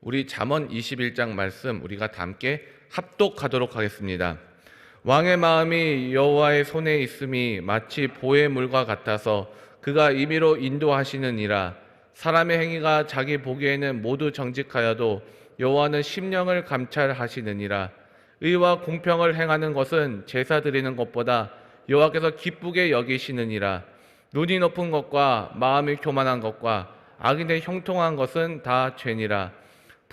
우리 잠언 21장 말씀 우리가 다 함께 합독하도록 하겠습니다. 왕의 마음이 여호와의 손에 있음이 마치 보의 물과 같아서 그가 임의로 인도하시느니라. 사람의 행위가 자기 보기에는 모두 정직하여도 여호와는 심령을 감찰하시느니라. 의와 공평을 행하는 것은 제사 드리는 것보다 여호와께서 기쁘게 여기시느니라. 눈이 높은 것과 마음이 교만한 것과 악인의 형통한 것은 다 죄니라.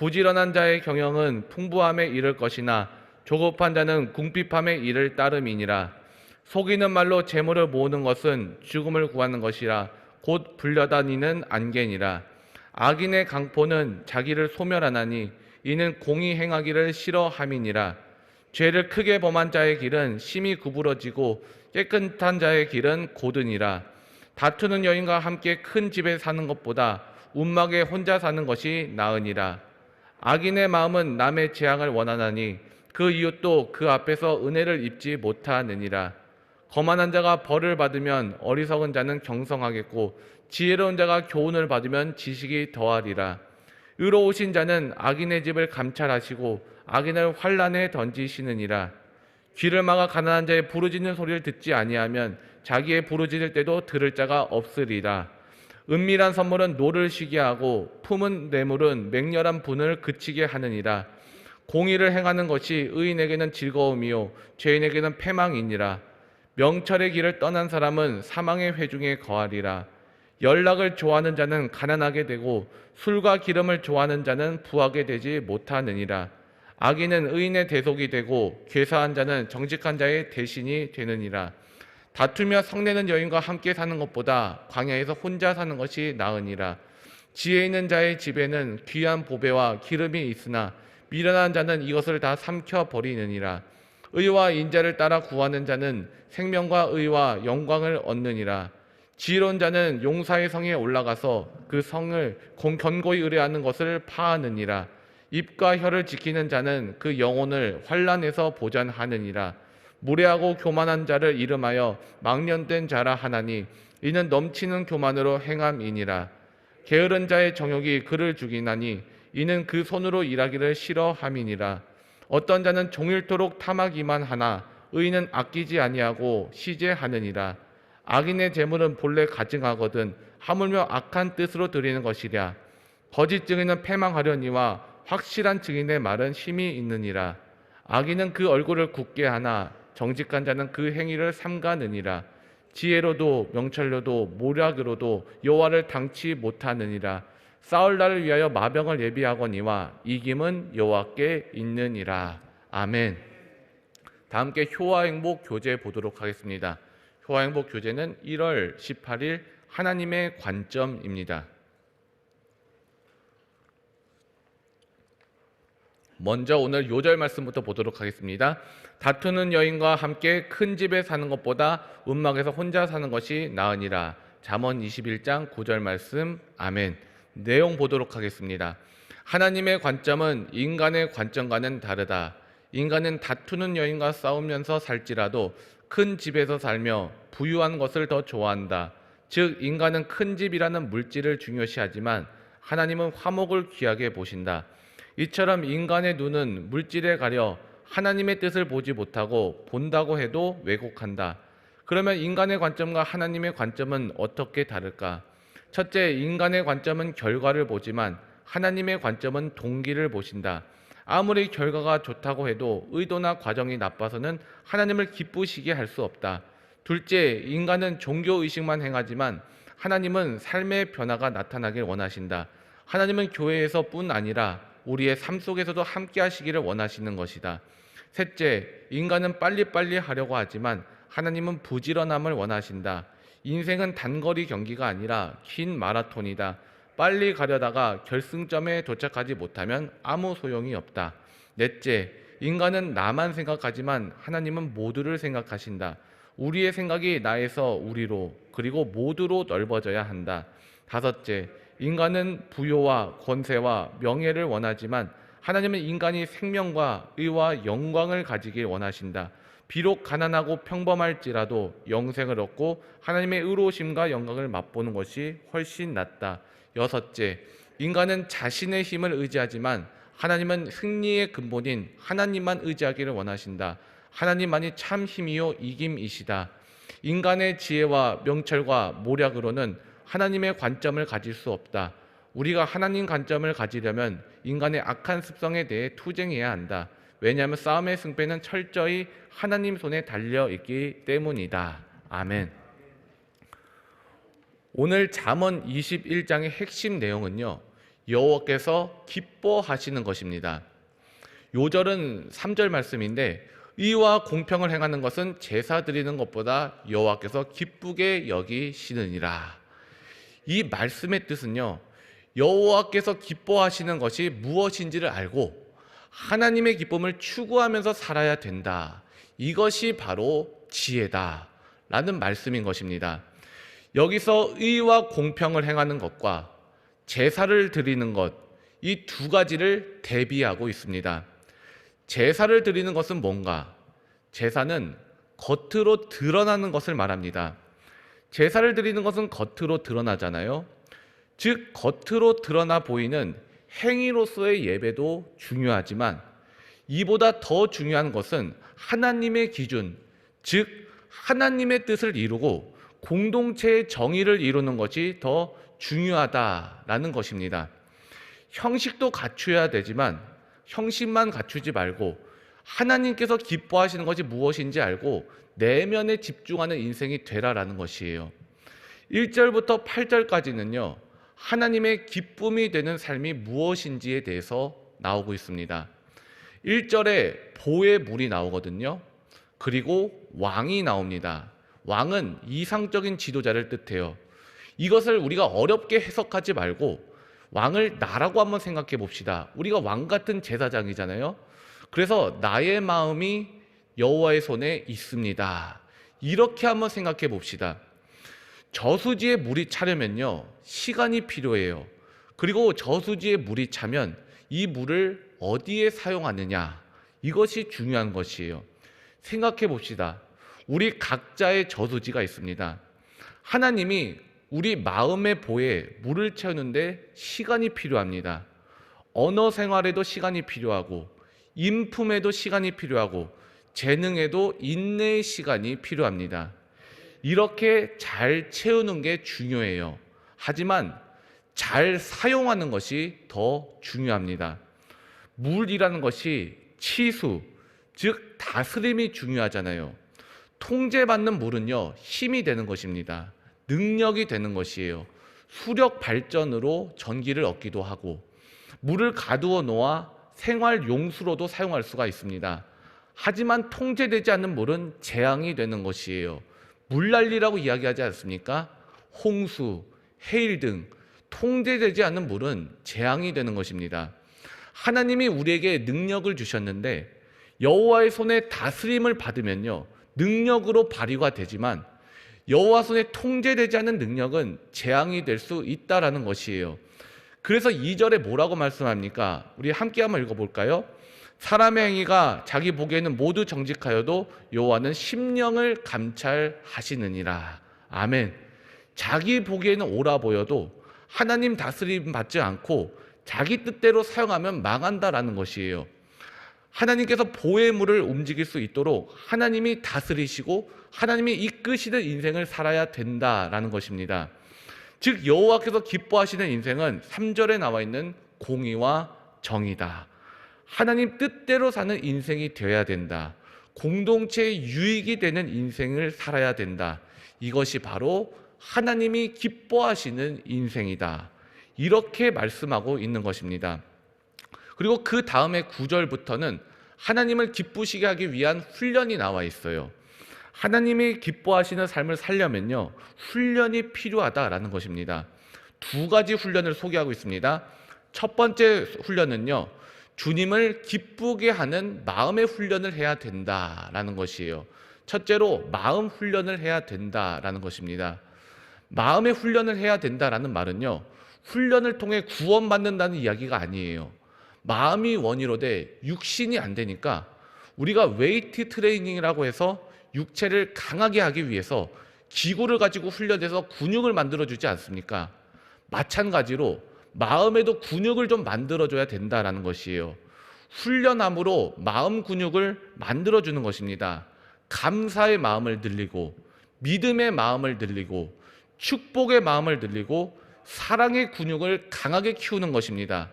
부지런한 자의 경영은 풍부함에 이를 것이나 조급한 자는 궁핍함에 이를 따름이니라. 속이는 말로 재물을 모으는 것은 죽음을 구하는 것이라 곧 불려다니는 안개니라. 악인의 강포는 자기를 소멸하나니 이는 공의 행하기를 싫어함이니라. 죄를 크게 범한 자의 길은 심히 구부러지고 깨끗한 자의 길은 고드니라. 다투는 여인과 함께 큰 집에 사는 것보다 움막에 혼자 사는 것이 나으니라. 악인의 마음은 남의 재앙을 원하나니 그 이웃도 그 앞에서 은혜를 입지 못하느니라. 거만한 자가 벌을 받으면 어리석은 자는 경성하겠고 지혜로운 자가 교훈을 받으면 지식이 더하리라. 의로우신 자는 악인의 집을 감찰하시고 악인을 환란에 던지시느니라. 귀를 막아 가난한 자의 부르짖는 소리를 듣지 아니하면 자기의 부르짖을 때도 들을 자가 없으리라. 은밀한 선물은 노를 쉬게 하고 품은 뇌물은 맹렬한 분을 그치게 하느니라. 공의를 행하는 것이 의인에게는 즐거움이요 죄인에게는 패망이니라. 명철의 길을 떠난 사람은 사망의 회중에 거하리라. 연락을 좋아하는 자는 가난하게 되고 술과 기름을 좋아하는 자는 부하게 되지 못하느니라. 악인은 의인의 대속이 되고 괴사한 자는 정직한 자의 대신이 되느니라. 다투며 성내는 여인과 함께 사는 것보다 광야에서 혼자 사는 것이 나으니라. 지혜 있는 자의 집에는 귀한 보배와 기름이 있으나 미련한 자는 이것을 다 삼켜 버리느니라. 의와 인자를 따라 구하는 자는 생명과 의와 영광을 얻느니라. 지혜로운 자는 용사의 성에 올라가서 그 성을 견고히 의뢰하는 것을 파하느니라. 입과 혀를 지키는 자는 그 영혼을 환난에서 보전하느니라. 무례하고 교만한 자를 이름하여 망령된 자라 하나니 이는 넘치는 교만으로 행함이니라. 게으른 자의 정욕이 그를 죽이나니 이는 그 손으로 일하기를 싫어함이니라. 어떤 자는 종일토록 탐하기만 하나 의인은 아끼지 아니하고 시제하느니라. 악인의 재물은 본래 가증하거든 하물며 악한 뜻으로 드리는 것이랴. 거짓 증인은 패망하려니와 확실한 증인의 말은 힘이 있느니라. 악인은 그 얼굴을 굳게 하나 정직한 자는 그 행위를 삼가느니라. 지혜로도 명철로도 모략으로도 여호와를 당치 못하느니라. 싸울 날을 위하여 마병을 예비하거니와 이김은 여호와께 있느니라. 아멘. 다 함께 효화행복 교제 보도록 하겠습니다. 효화행복 교제는 1월 18일 하나님의 관점입니다. 먼저 오늘 요절 말씀부터 보도록 하겠습니다. 다투는 여인과 함께 큰 집에 사는 것보다 움막에서 혼자 사는 것이 나으니라. 잠언 21장 9절 말씀. 아멘. 내용 보도록 하겠습니다. 하나님의 관점은 인간의 관점과는 다르다. 인간은 다투는 여인과 싸우면서 살지라도 큰 집에서 살며 부유한 것을 더 좋아한다. 즉 인간은 큰 집이라는 물질을 중요시하지만 하나님은 화목을 귀하게 보신다. 이처럼 인간의 눈은 물질에 가려 하나님의 뜻을 보지 못하고 본다고 해도 왜곡한다. 그러면 인간의 관점과 하나님의 관점은 어떻게 다를까? 첫째, 인간의 관점은 결과를 보지만 하나님의 관점은 동기를 보신다. 아무리 결과가 좋다고 해도 의도나 과정이 나빠서는 하나님을 기쁘시게 할 수 없다. 둘째, 인간은 종교의식만 행하지만 하나님은 삶의 변화가 나타나길 원하신다. 하나님은 교회에서 뿐 아니라 우리의 삶 속에서도 함께 하시기를 원하시는 것이다. 셋째, 인간은 빨리빨리 하려고 하지만 하나님은 부지런함을 원하신다. 인생은 단거리 경기가 아니라 긴 마라톤이다. 빨리 가려다가 결승점에 도착하지 못하면 아무 소용이 없다. 넷째, 인간은 나만 생각하지만 하나님은 모두를 생각하신다. 우리의 생각이 나에서 우리로 그리고 모두로 넓어져야 한다. 다섯째, 인간은 부요와 권세와 명예를 원하지만 하나님은 인간이 생명과 의와 영광을 가지길 원하신다. 비록 가난하고 평범할지라도 영생을 얻고 하나님의 의로우심과 영광을 맛보는 것이 훨씬 낫다. 여섯째, 인간은 자신의 힘을 의지하지만 하나님은 승리의 근본인 하나님만 의지하기를 원하신다. 하나님만이 참 힘이요 이김이시다. 인간의 지혜와 명철과 모략으로는 하나님의 관점을 가질 수 없다. 우리가 하나님 관점을 가지려면 인간의 악한 습성에 대해 투쟁해야 한다. 왜냐하면 싸움의 승패는 철저히 하나님 손에 달려있기 때문이다. 아멘. 오늘 잠언 21장의 핵심 내용은요, 여호와께서 기뻐하시는 것입니다. 요절은 3절 말씀인데, 의와 공평을 행하는 것은 제사 드리는 것보다 여호와께서 기쁘게 여기시느니라. 이 말씀의 뜻은요, 여호와께서 기뻐하시는 것이 무엇인지를 알고 하나님의 기쁨을 추구하면서 살아야 된다. 이것이 바로 지혜다 라는 말씀인 것입니다. 여기서 의와 공평을 행하는 것과 제사를 드리는 것, 이 두 가지를 대비하고 있습니다. 제사를 드리는 것은 뭔가? 제사는 겉으로 드러나는 것을 말합니다. 제사를 드리는 것은 겉으로 드러나잖아요. 즉 겉으로 드러나 보이는 행위로서의 예배도 중요하지만 이보다 더 중요한 것은 하나님의 기준, 즉 하나님의 뜻을 이루고 공동체의 정의를 이루는 것이 더 중요하다라는 것입니다. 형식도 갖춰야 되지만 형식만 갖추지 말고 하나님께서 기뻐하시는 것이 무엇인지 알고 내면에 집중하는 인생이 되라라는 것이에요. 1절부터 8절까지는요, 하나님의 기쁨이 되는 삶이 무엇인지에 대해서 나오고 있습니다. 1절에 보의 물이 나오거든요. 그리고 왕이 나옵니다. 왕은 이상적인 지도자를 뜻해요. 이것을 우리가 어렵게 해석하지 말고 왕을 나라고 한번 생각해 봅시다. 우리가 왕 같은 제사장이잖아요. 그래서 나의 마음이 여호와의 손에 있습니다. 이렇게 한번 생각해 봅시다. 저수지에 물이 차려면요, 시간이 필요해요. 그리고 저수지에 물이 차면 이 물을 어디에 사용하느냐, 이것이 중요한 것이에요. 생각해 봅시다. 우리 각자의 저수지가 있습니다. 하나님이 우리 마음의 보에 물을 채우는데 시간이 필요합니다. 언어 생활에도 시간이 필요하고 인품에도 시간이 필요하고 재능에도 인내의 시간이 필요합니다. 이렇게 잘 채우는 게 중요해요. 하지만 잘 사용하는 것이 더 중요합니다. 물이라는 것이 치수, 즉 다스림이 중요하잖아요. 통제받는 물은요, 힘이 되는 것입니다. 능력이 되는 것이에요. 수력 발전으로 전기를 얻기도 하고 물을 가두어 놓아 생활 용수로도 사용할 수가 있습니다. 하지만 통제되지 않는 물은 재앙이 되는 것이에요. 물난리라고 이야기하지 않습니까? 홍수, 해일 등 통제되지 않는 물은 재앙이 되는 것입니다. 하나님이 우리에게 능력을 주셨는데 여호와의 손에 다스림을 받으면요, 능력으로 발휘가 되지만 여호와 손에 통제되지 않는 능력은 재앙이 될 수 있다라는 것이에요. 그래서 2절에 뭐라고 말씀합니까? 우리 함께 한번 읽어볼까요? 사람의 행위가 자기 보기에는 모두 정직하여도 여호와는 심령을 감찰하시느니라. 아멘. 자기 보기에는 옳아 보여도 하나님 다스림 받지 않고 자기 뜻대로 사용하면 망한다라는 것이에요. 하나님께서 보의 물을 움직일 수 있도록 하나님이 다스리시고 하나님이 이끄시는 인생을 살아야 된다라는 것입니다. 즉 여호와께서 기뻐하시는 인생은 3절에 나와 있는 공의와 정의다. 하나님 뜻대로 사는 인생이 되어야 된다. 공동체의 유익이 되는 인생을 살아야 된다. 이것이 바로 하나님이 기뻐하시는 인생이다. 이렇게 말씀하고 있는 것입니다. 그리고 그 다음에 9절부터는 하나님을 기쁘시게 하기 위한 훈련이 나와 있어요. 하나님이 기뻐하시는 삶을 살려면요, 훈련이 필요하다라는 것입니다. 두 가지 훈련을 소개하고 있습니다. 첫 번째 훈련은요, 주님을 기쁘게 하는 마음의 훈련을 해야 된다라는 것이에요. 첫째로 마음 훈련을 해야 된다라는 것입니다. 마음의 훈련을 해야 된다라는 말은요, 훈련을 통해 구원받는다는 이야기가 아니에요. 마음이 원이로되 육신이 안 되니까 우리가 웨이트 트레이닝이라고 해서 육체를 강하게 하기 위해서 기구를 가지고 훈련해서 근육을 만들어주지 않습니까? 마찬가지로 마음에도 근육을 좀 만들어줘야 된다라는 것이에요. 훈련함으로 마음 근육을 만들어주는 것입니다. 감사의 마음을 늘리고, 믿음의 마음을 늘리고, 축복의 마음을 늘리고, 사랑의 근육을 강하게 키우는 것입니다.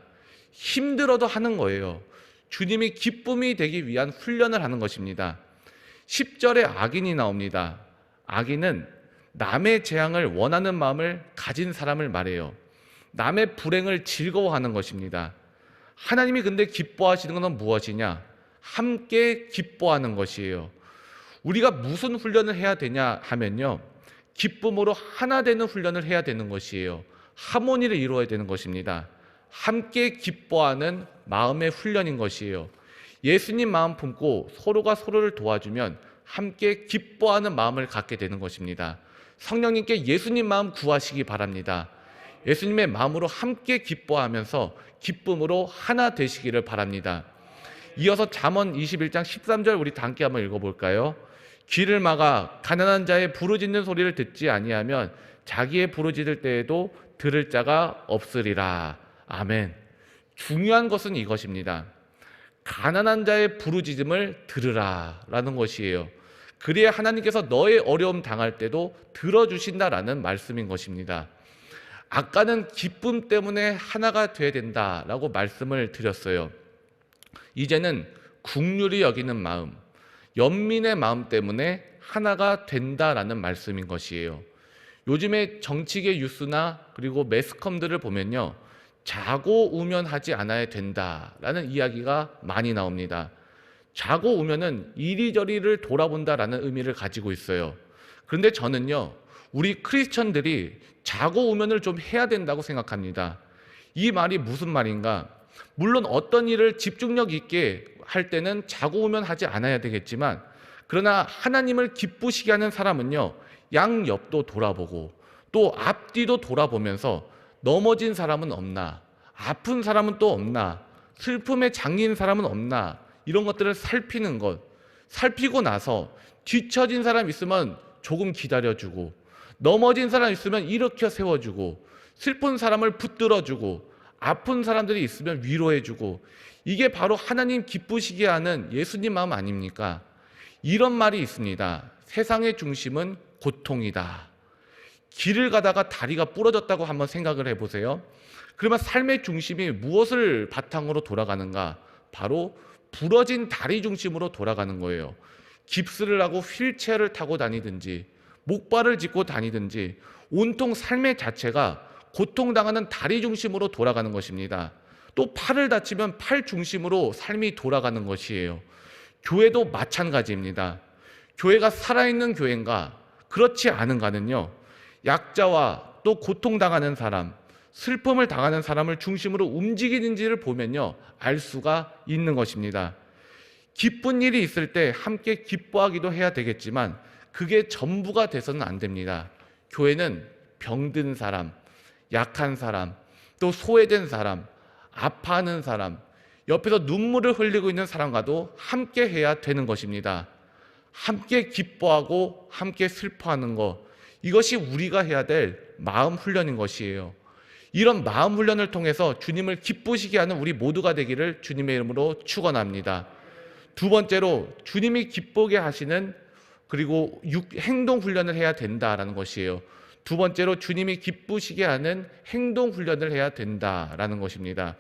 힘들어도 하는 거예요. 주님이 기쁨이 되기 위한 훈련을 하는 것입니다. 10절에 악인이 나옵니다. 악인은 남의 재앙을 원하는 마음을 가진 사람을 말해요. 남의 불행을 즐거워하는 것입니다. 하나님이 근데 기뻐하시는 것은 무엇이냐? 함께 기뻐하는 것이에요. 우리가 무슨 훈련을 해야 되냐 하면요, 기쁨으로 하나 되는 훈련을 해야 되는 것이에요. 하모니를 이루어야 되는 것입니다. 함께 기뻐하는 마음의 훈련인 것이에요. 예수님 마음 품고 서로가 서로를 도와주면 함께 기뻐하는 마음을 갖게 되는 것입니다. 성령님께 예수님 마음 구하시기 바랍니다. 예수님의 마음으로 함께 기뻐하면서 기쁨으로 하나 되시기를 바랍니다. 이어서 잠언 21장 13절 우리 다 함께 한번 읽어볼까요? 귀를 막아 가난한 자의 부르짖는 소리를 듣지 아니하면 자기의 부르짖을 때에도 들을 자가 없으리라. 아멘. 중요한 것은 이것입니다. 가난한 자의 부르짖음을 들으라 라는 것이에요. 그래야 하나님께서 너의 어려움 당할 때도 들어주신다라는 말씀인 것입니다. 아까는 기쁨 때문에 하나가 돼야 된다라고 말씀을 드렸어요. 이제는 긍휼히 여기는 마음, 연민의 마음 때문에 하나가 된다라는 말씀인 것이에요. 요즘에 정치계 뉴스나 그리고 매스컴들을 보면요, 자고 우면 하지 않아야 된다라는 이야기가 많이 나옵니다. 자고 우면은 이리저리를 돌아본다라는 의미를 가지고 있어요. 그런데 저는요, 우리 크리스천들이 자고 우면을 좀 해야 된다고 생각합니다. 이 말이 무슨 말인가? 물론 어떤 일을 집중력 있게 할 때는 자고 우면 하지 않아야 되겠지만, 그러나 하나님을 기쁘시게 하는 사람은요, 양옆도 돌아보고 또 앞뒤도 돌아보면서 넘어진 사람은 없나, 아픈 사람은 또 없나, 슬픔에 잠긴 사람은 없나, 이런 것들을 살피는 것, 살피고 나서 뒤처진 사람 있으면 조금 기다려주고, 넘어진 사람 있으면 일으켜 세워주고, 슬픈 사람을 붙들어주고, 아픈 사람들이 있으면 위로해주고, 이게 바로 하나님 기쁘시게 하는 예수님 마음 아닙니까? 이런 말이 있습니다. 세상의 중심은 고통이다. 길을 가다가 다리가 부러졌다고 한번 생각을 해보세요. 그러면 삶의 중심이 무엇을 바탕으로 돌아가는가? 바로 부러진 다리 중심으로 돌아가는 거예요. 깁스를 하고 휠체어를 타고 다니든지 목발을 짚고 다니든지 온통 삶의 자체가 고통당하는 다리 중심으로 돌아가는 것입니다. 또 팔을 다치면 팔 중심으로 삶이 돌아가는 것이에요. 교회도 마찬가지입니다. 교회가 살아있는 교회인가, 그렇지 않은가는요, 약자와 또 고통당하는 사람, 슬픔을 당하는 사람을 중심으로 움직이는지를 보면요, 알 수가 있는 것입니다. 기쁜 일이 있을 때 함께 기뻐하기도 해야 되겠지만 그게 전부가 돼서는 안 됩니다. 교회는 병든 사람, 약한 사람, 또 소외된 사람, 아파하는 사람, 옆에서 눈물을 흘리고 있는 사람과도 함께 해야 되는 것입니다. 함께 기뻐하고 함께 슬퍼하는 것, 이것이 우리가 해야 될 마음 훈련인 것이에요. 이런 마음 훈련을 통해서 주님을 기쁘시게 하는 우리 모두가 되기를 주님의 이름으로 축원합니다. 두 번째로 주님이 기쁘게 하시는 그리고 행동 훈련을 해야 된다라는 것이에요. 두 번째로 주님이 기쁘시게 하는 행동 훈련을 해야 된다라는 것입니다.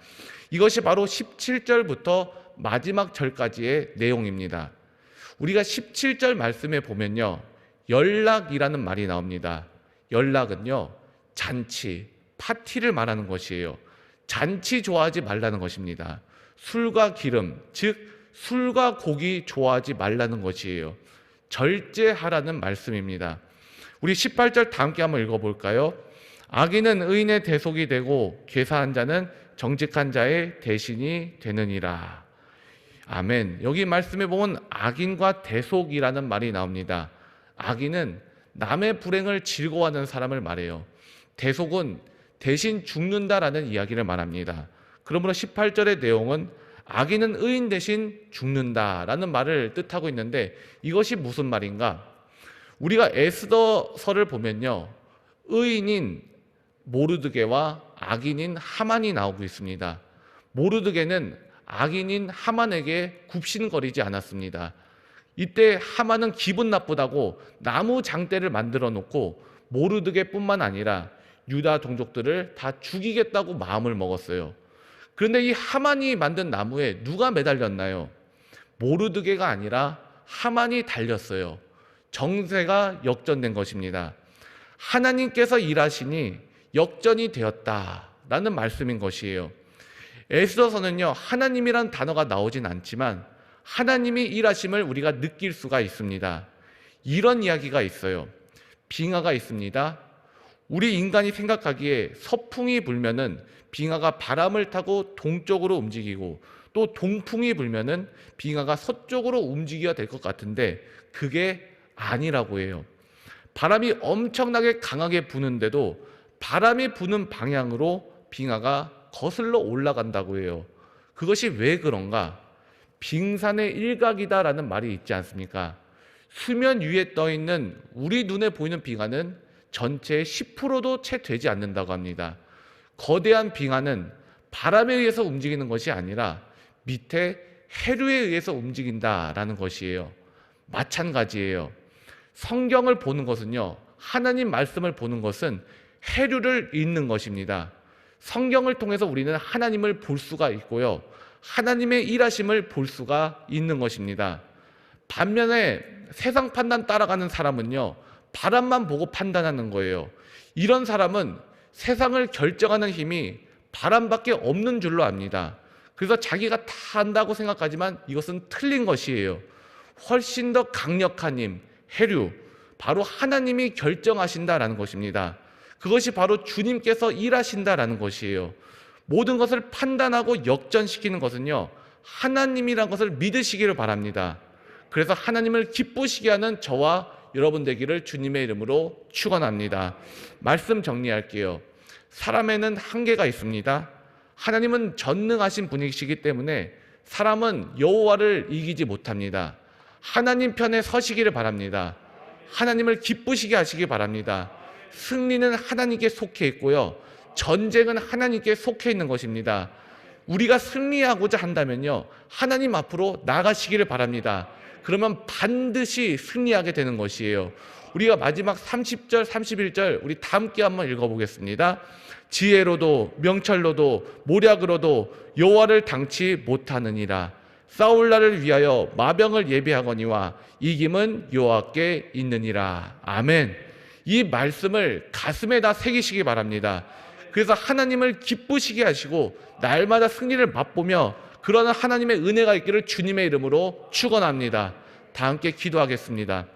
이것이 바로 17절부터 마지막 절까지의 내용입니다. 우리가 17절 말씀에 보면요, 연락이라는 말이 나옵니다. 연락은요, 잔치, 파티를 말하는 것이에요. 잔치 좋아하지 말라는 것입니다. 술과 기름, 즉 술과 고기 좋아하지 말라는 것이에요. 절제하라는 말씀입니다. 우리 18절 다 함께 한번 읽어볼까요? 악인은 의인의 대속이 되고 괴사한 자는 정직한 자의 대신이 되느니라. 아멘. 여기 말씀에 보면 악인과 대속이라는 말이 나옵니다. 악인은 남의 불행을 즐거워하는 사람을 말해요. 대속은 대신 죽는다라는 이야기를 말합니다. 그러므로 18절의 내용은 악인은 의인 대신 죽는다라는 말을 뜻하고 있는데, 이것이 무슨 말인가? 우리가 에스더서를 보면요, 의인인 모르드게와 악인인 하만이 나오고 있습니다. 모르드게는 악인인 하만에게 굽신거리지 않았습니다. 이때 하만은 기분 나쁘다고 나무 장대를 만들어 놓고 모르드게뿐만 아니라 유다 동족들을 다 죽이겠다고 마음을 먹었어요. 그런데 이 하만이 만든 나무에 누가 매달렸나요? 모르드게가 아니라 하만이 달렸어요. 정세가 역전된 것입니다. 하나님께서 일하시니 역전이 되었다라는 말씀인 것이에요. 에스더서는요, 하나님이란 단어가 나오진 않지만 하나님이 일하심을 우리가 느낄 수가 있습니다. 이런 이야기가 있어요. 빙하가 있습니다. 우리 인간이 생각하기에 서풍이 불면은 빙하가 바람을 타고 동쪽으로 움직이고 또 동풍이 불면은 빙하가 서쪽으로 움직여야 될 것 같은데 그게 아니라고 해요. 바람이 엄청나게 강하게 부는데도 바람이 부는 방향으로 빙하가 거슬러 올라간다고 해요. 그것이 왜 그런가? 빙산의 일각이다라는 말이 있지 않습니까? 수면 위에 떠 있는 우리 눈에 보이는 빙하는 전체의 10%도 채 되지 않는다고 합니다. 거대한 빙하는 바람에 의해서 움직이는 것이 아니라 밑에 해류에 의해서 움직인다라는 것이에요. 마찬가지예요. 성경을 보는 것은요, 하나님 말씀을 보는 것은 해류를 읽는 것입니다. 성경을 통해서 우리는 하나님을 볼 수가 있고요, 하나님의 일하심을 볼 수가 있는 것입니다. 반면에 세상 판단 따라가는 사람은요, 바람만 보고 판단하는 거예요. 이런 사람은 세상을 결정하는 힘이 바람밖에 없는 줄로 압니다. 그래서 자기가 다 안다고 생각하지만 이것은 틀린 것이에요. 훨씬 더 강력한 힘, 해류, 바로 하나님이 결정하신다라는 것입니다. 그것이 바로 주님께서 일하신다라는 것이에요. 모든 것을 판단하고 역전시키는 것은요, 하나님이라는 것을 믿으시기를 바랍니다. 그래서 하나님을 기쁘시게 하는 저와 여러분 되기를 주님의 이름으로 축원합니다. 말씀 정리할게요. 사람에는 한계가 있습니다. 하나님은 전능하신 분이시기 때문에 사람은 여호와를 이기지 못합니다. 하나님 편에 서시기를 바랍니다. 하나님을 기쁘시게 하시기 바랍니다. 승리는 하나님께 속해 있고요, 전쟁은 하나님께 속해 있는 것입니다. 우리가 승리하고자 한다면요, 하나님 앞으로 나가시기를 바랍니다. 그러면 반드시 승리하게 되는 것이에요. 우리가 마지막 30절, 31절 우리 다 함께 한번 읽어보겠습니다. 지혜로도 명철로도 모략으로도 여호와를 당치 못하느니라. 싸울 날을 위하여 마병을 예비하거니와 이김은 여호와께 있느니라. 아멘. 이 말씀을 가슴에다 새기시기 바랍니다. 그래서 하나님을 기쁘시게 하시고 날마다 승리를 맛보며 그러한 하나님의 은혜가 있기를 주님의 이름으로 축원합니다. 다 함께 기도하겠습니다.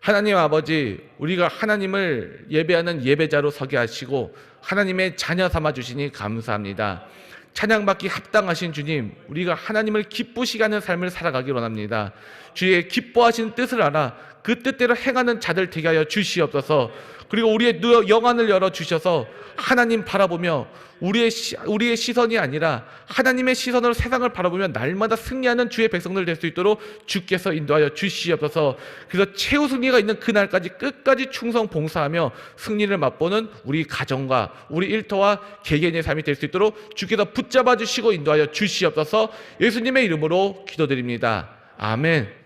하나님 아버지, 우리가 하나님을 예배하는 예배자로 서게 하시고 하나님의 자녀 삼아 주시니 감사합니다. 찬양받기 합당하신 주님, 우리가 하나님을 기쁘시게 하는 삶을 살아가기 원합니다. 주의 기뻐하시는 뜻을 알아 그 뜻대로 행하는 자들 되게 하여 주시옵소서. 그리고 우리의 영안을 열어 주셔서 하나님 바라보며 우리의 시선이 아니라 하나님의 시선으로 세상을 바라보며 날마다 승리하는 주의 백성들 될 수 있도록 주께서 인도하여 주시옵소서. 그래서 최후 승리가 있는 그날까지 끝까지 충성 봉사하며 승리를 맛보는 우리 가정과 우리 일터와 개개인의 삶이 될 수 있도록 주께서 붙잡아 주시고 인도하여 주시옵소서. 예수님의 이름으로 기도드립니다. 아멘.